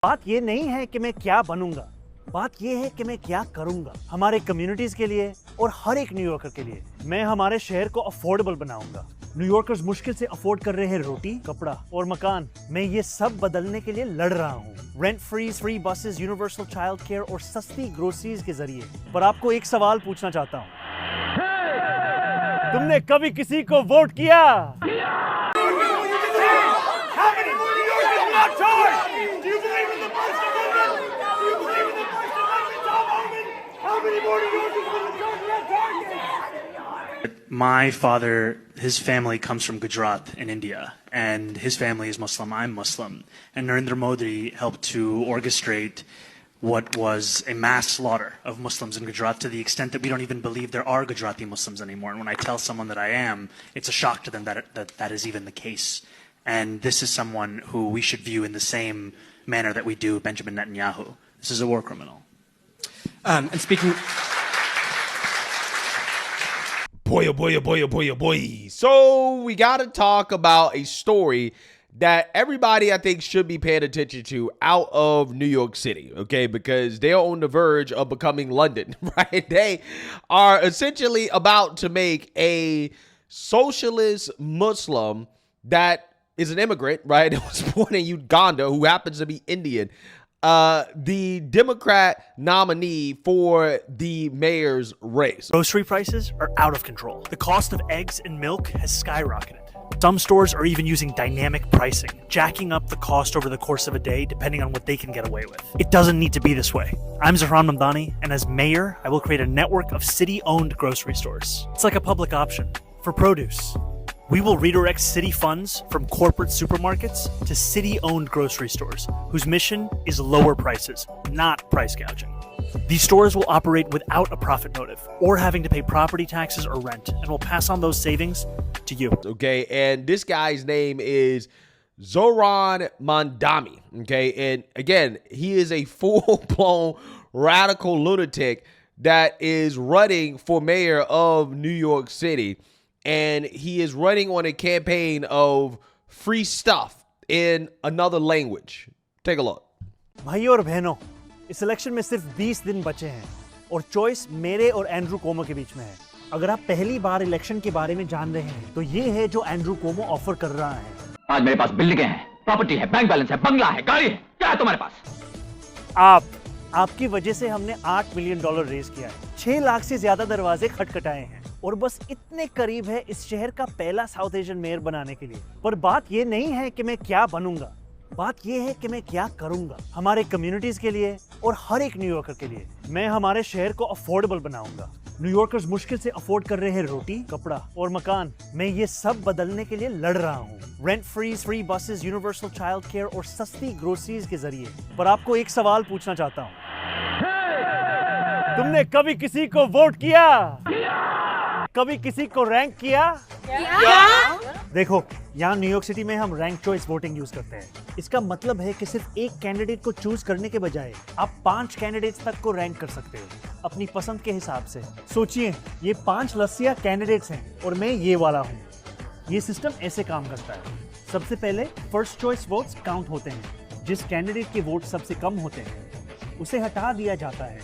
बात ये नहीं है कि मैं क्या बनूंगा, बात ये है कि मैं क्या करूंगा हमारे कम्युनिटीज के लिए और हर एक न्यूयॉर्कर के लिए। मैं हमारे शहर को अफोर्डेबल बनाऊंगा। न्यूयॉर्कर्स मुश्किल से अफोर्ड कर रहे हैं रोटी, कपड़ा और मकान। मैं ये सब बदलने के लिए लड़ रहा हूँ। Rent free buses, universal child care और सस्ती ग्रोसरीज के जरिए। पर आपको एक सवाल पूछना चाहता हूँ, तुमने कभी किसी को वोट किया? My father, his family comes from Gujarat in India, and his family is Muslim, I'm Muslim. And Narendra Modi helped to orchestrate what was a mass slaughter of Muslims in Gujarat, to the extent that we don't even believe there are Gujarati Muslims anymore. And when I tell someone that I am, it's a shock to them that is even the case. And this is someone who we should view in the same manner that we do Benjamin Netanyahu. This is a war criminal. And speaking... Boy, oh boy, oh boy, oh boy, oh boy. So we got to talk about a story that everybody, I think, should be paying attention to out of New York City, okay? Because they are on the verge of becoming London, right? They are essentially about to make a socialist Muslim that is an immigrant, right? That was born in Uganda, who happens to be Indian, the Democrat nominee for the mayor's race. Grocery prices are out of control. The cost of eggs and milk has skyrocketed. Some stores are even using dynamic pricing, jacking up the cost over the course of a day depending on what they can get away with. It doesn't need to be this way. I'm Zohran Mamdani, and as mayor, I will create a network of city-owned grocery stores. It's like a public option for produce. We will redirect city funds from corporate supermarkets to city-owned grocery stores, whose mission is lower prices, not price gouging. These stores will operate without a profit motive or having to pay property taxes or rent, and will pass on those savings to you. Okay, and this guy's name is Zohran Mamdani, okay? And again, he is a full-blown radical lunatic that is running for mayor of New York City. And he is running on a campaign of free stuff in another language. Take a look. भाइयों और बहनों, इस election में सिर्फ 20 दिन बचे हैं और चॉइस मेरे और एंड्रू कोमो के बीच में है। अगर आप पहली बार इलेक्शन के बारे में जान रहे हैं तो ये है जो एंड्रू कोमो ऑफर कर रहा है। आज मेरे पास बिल्डिंगें हैं, प्रॉपर्टी है, बैंक बैलेंस है, बंगला है, गाड़ी है, क्या है तुम्हारे पास? आपकी वजह से हमने $8 मिलियन रेज किया है। 6 लाख से ज्यादा दरवाजे खटखटाए हैं और बस इतने करीब है इस शहर का पहला साउथ एशियन मेयर बनाने के लिए। पर बात ये नहीं है कि मैं क्या बनूंगा, बात ये है कि मैं क्या करूंगा हमारे कम्युनिटीज के लिए और हर एक न्यूयॉर्कर के लिए। मैं हमारे शहर को अफोर्डेबल बनाऊंगा। न्यूयॉर्कर्स मुश्किल से अफोर्ड कर रहे हैं रोटी, कपड़ा और मकान। मैं ये सब बदलने के लिए लड़ रहा हूँ। Rent free buses, universal child care और सस्ती ग्रोसरीज के जरिए। पर आपको एक सवाल पूछना चाहता हूँ, तुमने कभी किसी को वोट किया? कभी किसी को रैंक किया? देखो, यहाँ न्यूयॉर्क सिटी में हम रैंक चॉइस वोटिंग यूज करते हैं। इसका मतलब है कि सिर्फ एक कैंडिडेट को चूज करने के बजाय आप 5 कैंडिडेट्स तक को रैंक कर सकते हो अपनी पसंद के हिसाब से। सोचिए, ये 5 लस्सिया कैंडिडेट्स हैं और मैं ये वाला हूँ। ये सिस्टम ऐसे काम करता है। सबसे पहले फर्स्ट चॉइस वोट्स काउंट होते हैं। जिस कैंडिडेट के वोट सबसे कम होते हैं उसे हटा दिया जाता है।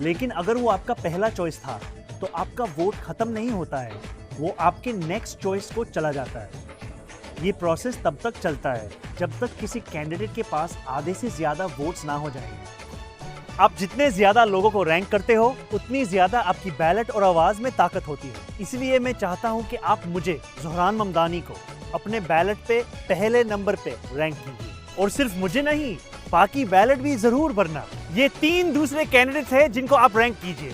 लेकिन अगर वो आपका पहला चॉइस था तो आपका वोट खत्म नहीं होता है, वो आपके नेक्स्ट चॉइस को चला जाता है। ये प्रोसेस तब तक चलता है जब तक किसी कैंडिडेट के पास आधे से ज्यादा वोट्स ना हो जाएं। आप जितने ज्यादा लोगों को रैंक करते हो उतनी ज्यादा आपकी बैलेट और आवाज में ताकत होती है। इसलिए मैं चाहता हूं कि आप मुझे, ज़ोहरान ममदानी को, अपने बैलेट पे पहले नंबर पे रैंक कीजिए। और सिर्फ मुझे नहीं, बाकी बैलेट भी जरूर भरना। ये 3 दूसरे कैंडिडेट्स हैं जिनको आप रैंक कीजिए।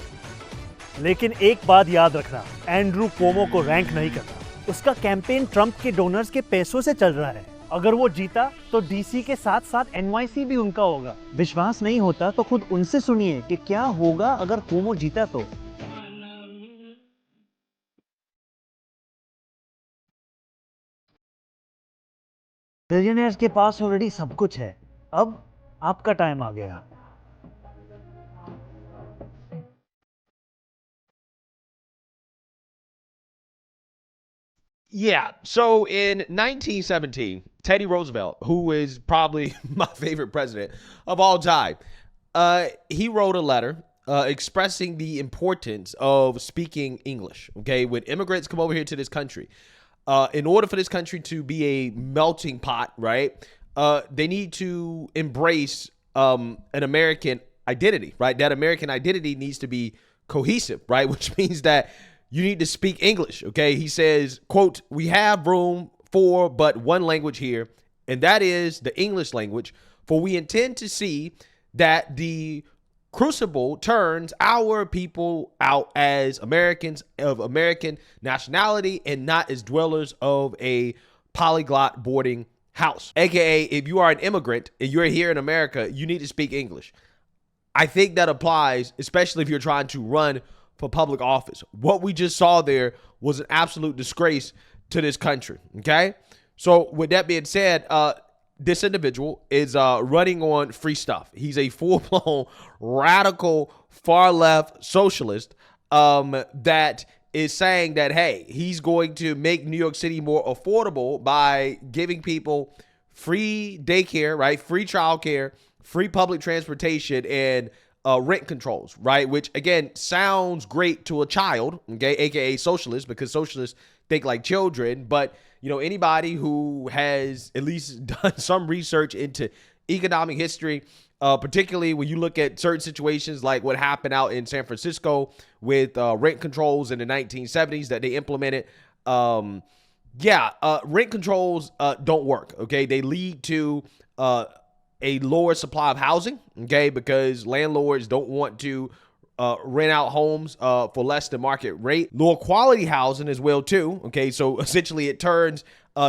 लेकिन एक बात याद रखना, एंड्रू कोमो को रैंक नहीं करना। उसका कैंपेन ट्रंप के डोनर्स के पैसों से चल रहा है। अगर वो जीता तो डीसी के साथ साथ NYC भी उनका होगा। विश्वास नहीं होता तो खुद उनसे सुनिए कि क्या होगा अगर कोमो जीता तो। बिलियनियर्स के पास ऑलरेडी सब कुछ है, अब आपका टाइम आ गया। Yeah. So in 1917, Teddy Roosevelt, who is probably my favorite president of all time, he wrote a letter expressing the importance of speaking English. Okay, when immigrants come over here to this country, in order for this country to be a melting pot, right? They need to embrace an American identity, right? That American identity needs to be cohesive, right? Which means that you need to speak English, okay? He says, quote, "We have room for but one language here, and that is the English language, for we intend to see that the crucible turns our people out as Americans of American nationality and not as dwellers of a polyglot boarding house." AKA, if you are an immigrant and you're here in America, you need to speak English. I think that applies, especially if you're trying to run for public office. What we just saw there was an absolute disgrace to this country, okay? So with that being said, this individual is running on free stuff. He's a full-blown radical far-left socialist that is saying that, hey, he's going to make New York City more affordable by giving people free daycare, right? Free childcare, free public transportation, and rent controls, right? Which, again, sounds great to a child, okay, aka socialist, because socialists think like children. But, you know, anybody who has at least done some research into economic history, particularly when you look at certain situations like what happened out in San Francisco with rent controls in the 1970s that they implemented, rent controls don't work, okay? They lead to a lower supply of housing, okay, because landlords don't want to rent out homes for less than market rate. Lower quality housing as well too, okay, so essentially it turns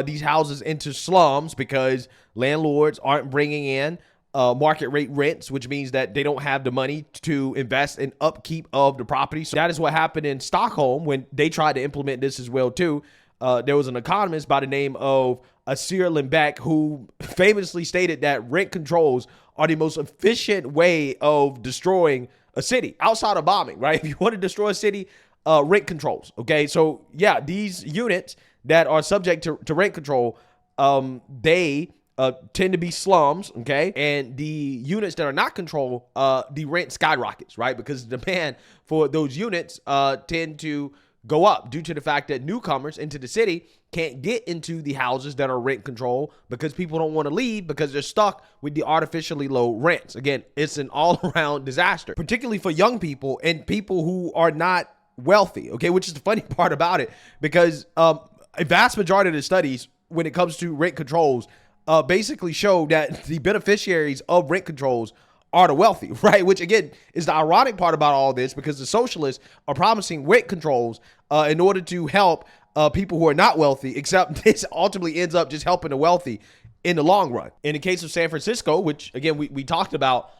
these houses into slums because landlords aren't bringing in market rate rents, which means that they don't have the money to invest in upkeep of the property. So that is what happened in Stockholm when they tried to implement this as well too. There was an economist by the name of Assir Limbeck who famously stated that rent controls are the most efficient way of destroying a city outside of bombing, right? If you want to destroy a city, rent controls, okay? So yeah, these units that are subject to rent control, they tend to be slums, okay? And the units that are not controlled, the rent skyrockets, right? Because the demand for those units tend to go up due to the fact that newcomers into the city can't get into the houses that are rent control because people don't want to leave because they're stuck with the artificially low rents. Again, it's an all-around disaster, particularly for young people and people who are not wealthy, okay, which is the funny part about it, because a vast majority of the studies when it comes to rent controls basically show that the beneficiaries of rent controls are the wealthy, right? Which, again, is the ironic part about all this, because the socialists are promising rent controls in order to help people who are not wealthy, except this ultimately ends up just helping the wealthy in the long run. In the case of San Francisco, which, again, we talked about,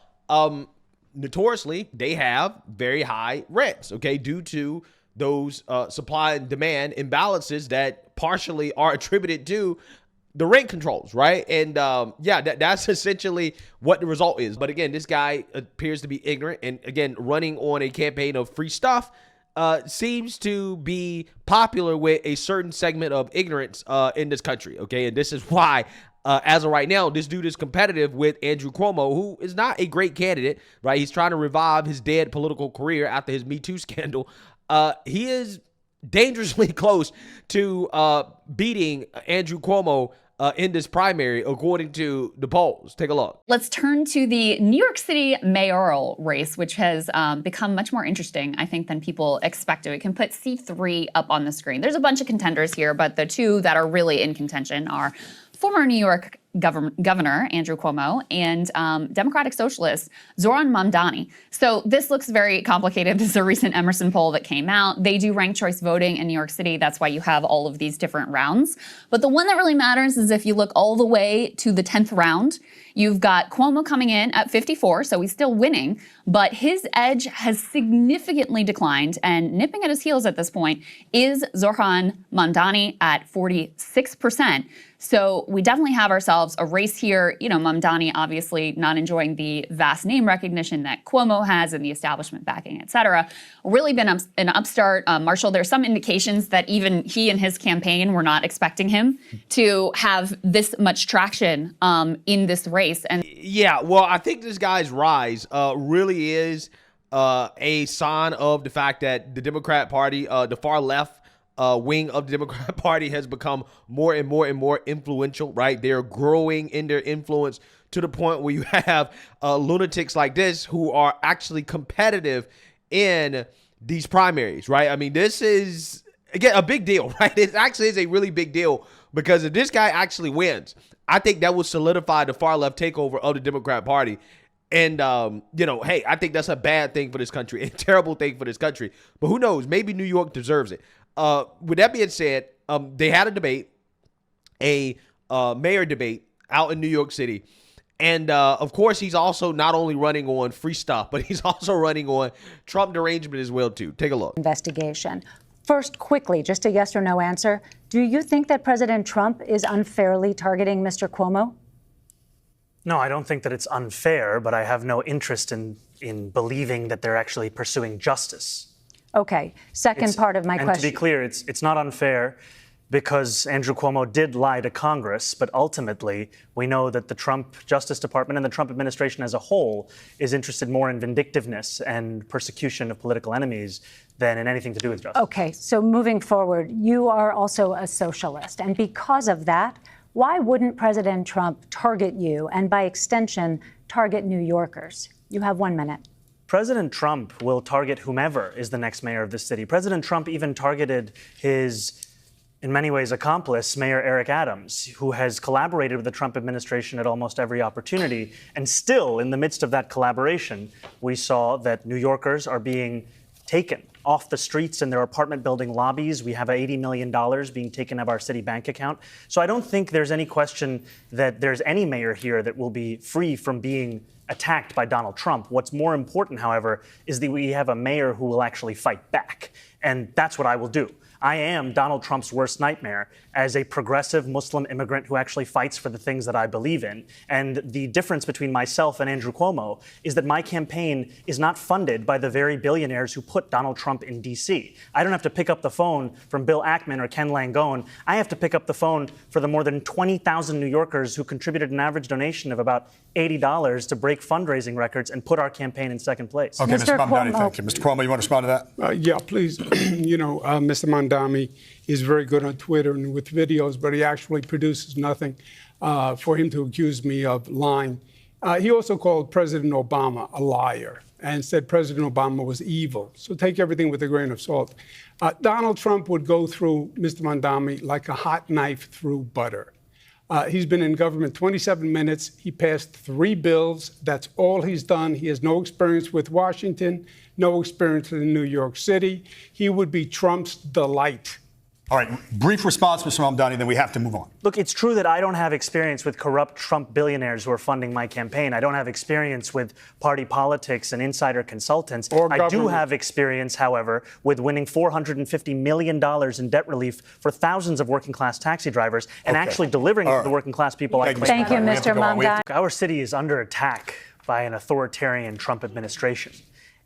notoriously, they have very high rents, okay, due to those supply and demand imbalances that partially are attributed to the rent controls, right? And that's essentially what the result is. But again, this guy appears to be ignorant, and again, running on a campaign of free stuff seems to be popular with a certain segment of ignorance in this country, okay? And this is why, as of right now, this dude is competitive with Andrew Cuomo, who is not a great candidate, right? He's trying to revive his dead political career after his Me Too scandal. He is dangerously close to beating Andrew Cuomo in this primary, according to the polls. Take a look. Let's turn to the New York City mayoral race, which has become much more interesting, I think, than people expected. We can put C3 up on the screen. There's a bunch of contenders here, but the two that are really in contention are former New York Governor Andrew Cuomo and Democratic Socialist Zohran Mamdani. So this looks very complicated. This is a recent Emerson poll that came out. They do ranked choice voting in New York City. That's why you have all of these different rounds. But the one that really matters is if you look all the way to the 10th round, you've got Cuomo coming in at 54, so he's still winning, but his edge has significantly declined, and nipping at his heels at this point is Zohran Mamdani at 46%. So we definitely have ourselves a race here. You know, Mamdani obviously not enjoying the vast name recognition that Cuomo has and the establishment backing, et cetera. Really been an upstart. Marshall, there's some indications that even he and his campaign were not expecting him to have this much traction in this race. And yeah, well, I think this guy's rise really is a sign of the fact that the Democrat Party, the far left wing of the Democrat Party, has become more and more and more influential, right? They're growing in their influence to the point where you have lunatics like this who are actually competitive in these primaries, right? I mean, this is, again, a big deal, right? It actually is a really big deal, because if this guy actually wins, I think that will solidify the far left takeover of the Democrat Party. And, you know, hey, I think that's a bad thing for this country, a terrible thing for this country. But who knows? Maybe New York deserves it. With that being said, they had a debate, a mayor debate out in New York City. And, of course, he's also not only running on free stuff, but he's also running on Trump derangement as well, too. Take a look. Investigation. First, quickly, just a yes or no answer. Do you think that President Trump is unfairly targeting Mr. Cuomo? No, I don't think that it's unfair, but I have no interest in believing that they're actually pursuing justice. Okay. Second part of my question. And to be clear, it's not unfair because Andrew Cuomo did lie to Congress, but ultimately we know that the Trump Justice Department and the Trump administration as a whole is interested more in vindictiveness and persecution of political enemies than in anything to do with justice. Okay, so moving forward, you are also a socialist, and because of that, why wouldn't President Trump target you and, by extension, target New Yorkers? You have 1 minute. President Trump will target whomever is the next mayor of this city. President Trump even targeted his, in many ways, accomplice, Mayor Eric Adams, who has collaborated with the Trump administration at almost every opportunity. And still, in the midst of that collaboration, we saw that New Yorkers are being taken off the streets in their apartment building lobbies. We have $80 million being taken out of our city bank account. So I don't think there's any question that there's any mayor here that will be free from being attacked by Donald Trump. What's more important, however, is that we have a mayor who will actually fight back. And that's what I will do. I am Donald Trump's worst nightmare as a progressive Muslim immigrant who actually fights for the things that I believe in. And the difference between myself and Andrew Cuomo is that my campaign is not funded by the very billionaires who put Donald Trump in D.C. I don't have to pick up the phone from Bill Ackman or Ken Langone. I have to pick up the phone for the more than 20,000 New Yorkers who contributed an average donation of about $80 to break fundraising records and put our campaign in second place. Okay, Mr. Mamdani, thank you. Mr. Cuomo, you want to respond to that? Yeah, please. Mr. Mamdani is very good on Twitter and with videos, but he actually produces nothing for him to accuse me of lying. He also called President Obama a liar and said President Obama was evil. So take everything with a grain of salt. Donald Trump would go through Mr. Mamdani like a hot knife through butter. He's been in government 27 minutes. He passed 3 bills. That's all he's done. He has no experience with Washington, no experience in New York City. He would be Trump's delight. All right, brief response, Mr. Mamdani, then we have to move on. Look, it's true that I don't have experience with corrupt Trump billionaires who are funding my campaign. I don't have experience with party politics and insider consultants. I do have experience, however, with winning $450 million in debt relief for thousands of working class taxi drivers and actually delivering it to the working class people I claim. Thank you, Mr. Mamdani. Our city is under attack by an authoritarian Trump administration,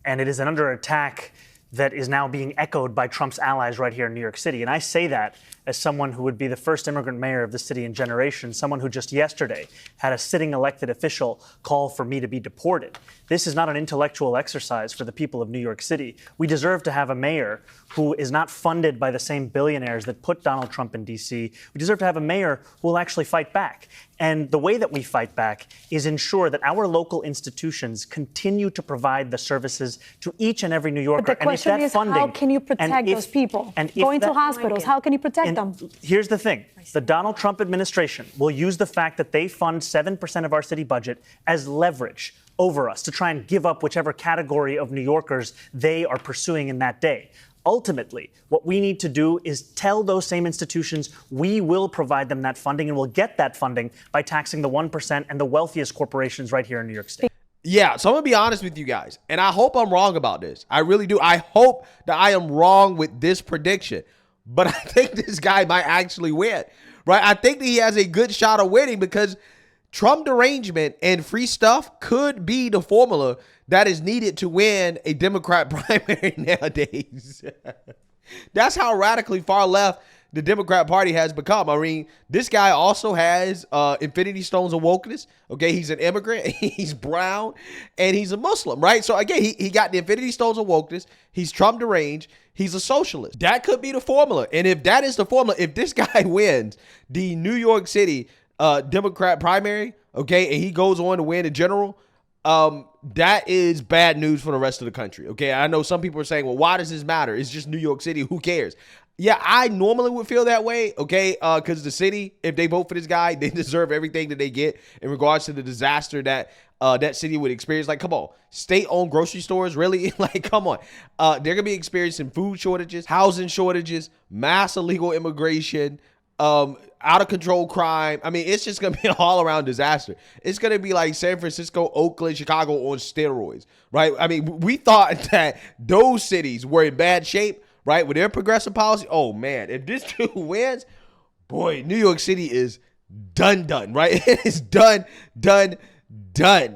and it is under attack that is now being echoed by Trump's allies right here in New York City. And I say that as someone who would be the first immigrant mayor of the city in generations, someone who just yesterday had a sitting elected official call for me to be deported. This is not an intellectual exercise for the people of New York City. We deserve to have a mayor who is not funded by the same billionaires that put Donald Trump in D.C. We deserve to have a mayor who will actually fight back. And the way that we fight back is ensure that our local institutions continue to provide the services to each and every New Yorker. But the question is, how can you protect those people? Going to hospitals, how can you protect them? Here's the thing. The Donald Trump administration will use the fact that they fund 7% of our city budget as leverage over us to try and give up whichever category of New Yorkers they are pursuing in that day. Ultimately, what we need to do is tell those same institutions we will provide them that funding, and we'll get that funding by taxing the 1% and the wealthiest corporations right here in New York State. Yeah, so I'm going to be honest with you guys, and I hope I'm wrong about this. I really do. I hope that I am wrong with this prediction, but I think this guy might actually win, right? I think that he has a good shot of winning because Trump derangement and free stuff could be the formula that is needed to win a Democrat primary nowadays. That's how radically far left the Democrat Party has become. I mean, this guy also has infinity stones of wokeness. Okay, he's an immigrant, he's brown, and he's a Muslim, right? So again, he got the infinity stones of wokeness. He's Trump deranged. He's a socialist. That could be the formula. And if that is the formula, if this guy wins the New York City Democrat primary, okay, and he goes on to win in general, that is bad news for the rest of the country. Okay, I know some people are saying, well, why does this matter? It's just New York City. Who cares? Yeah, I normally would feel that way, okay, because the city, if they vote for this guy, they deserve everything that they get in regards to the disaster that that city would experience. Like, come on, state-owned grocery stores, really? Like, come on. They're going to be experiencing food shortages, housing shortages, mass illegal immigration, out-of-control crime. I mean, it's just going to be an all-around disaster. It's going to be like San Francisco, Oakland, Chicago on steroids, right? I mean, we thought that those cities were in bad shape, right, with their progressive policy. Oh, man, if this dude wins, boy, New York City is done, right? It is done,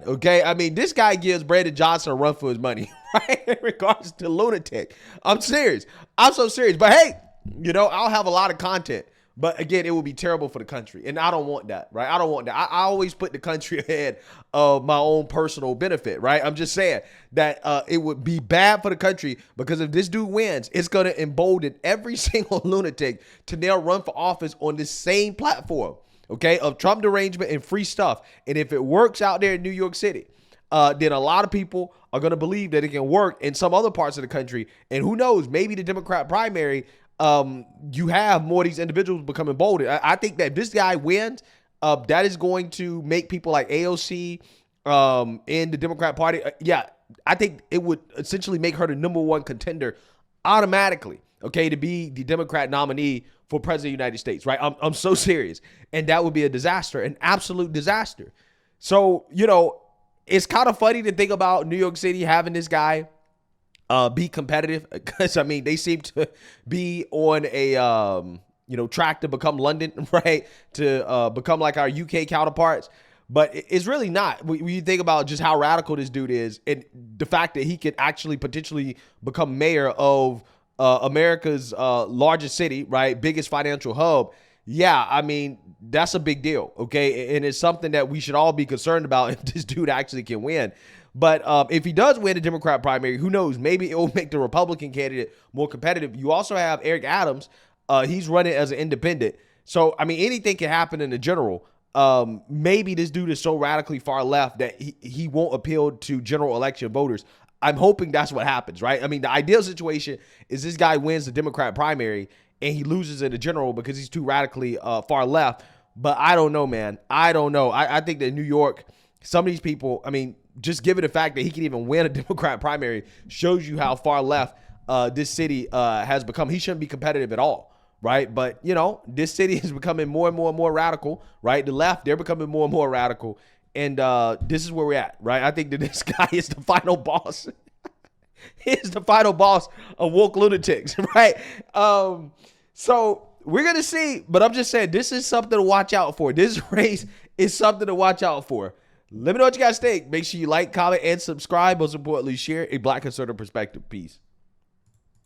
okay? I mean, this guy gives Brandon Johnson a run for his money, right, in regards to lunatic. I'm serious. I'm so serious. But, hey, you know, I'll have a lot of content. But again, it would be terrible for the country. And I don't want that, right? I don't want that. I always put the country ahead of my own personal benefit, right? I'm just saying that it would be bad for the country because if this dude wins, it's going to embolden every single lunatic to now run for office on this same platform, okay, of Trump derangement and free stuff. And if it works out there in New York City, then a lot of people are going to believe that it can work in some other parts of the country. And who knows, maybe the Democrat primary, you have more of these individuals become emboldened. I think that if this guy wins, that is going to make people like AOC in the Democrat Party. I think it would essentially make her the number one contender automatically, okay, to be the Democrat nominee for president of the United States, right? I'm so serious. And that would be a disaster, an absolute disaster. So, you know, it's kind of funny to think about New York City having this guy be competitive because, I mean, they seem to be on a, track to become London, right? To become like our UK counterparts. But it's really not. When you think about just how radical this dude is and the fact that he could actually potentially become mayor of America's largest city, right? Biggest financial hub. Yeah, I mean, that's a big deal, okay? And it's something that we should all be concerned about if this dude actually can win. But if he does win the Democrat primary, who knows? Maybe it will make the Republican candidate more competitive. You also have Eric Adams. He's running as an independent. So, I mean, anything can happen in the general. Maybe this dude is so radically far left that he won't appeal to general election voters. I'm hoping that's what happens, right? I mean, the ideal situation is this guy wins the Democrat primary and he loses in the general because he's too radically far left. But I don't know, man. I don't know. I think that New York, some of these people, I mean, just given the fact that he can even win a Democrat primary shows you how far left this city has become. He shouldn't be competitive at all, right? But, you know, this city is becoming more and more radical, right? The left, they're becoming more and more radical. And this is where we're at, right? I think that this guy is the final boss. He is the final boss of woke lunatics, right? So we're going to see. But I'm just saying, this is something to watch out for. This race is something to watch out for. Let me know what you guys think. Make sure you like, comment, and subscribe. Most importantly, share a Black conservative perspective. Peace.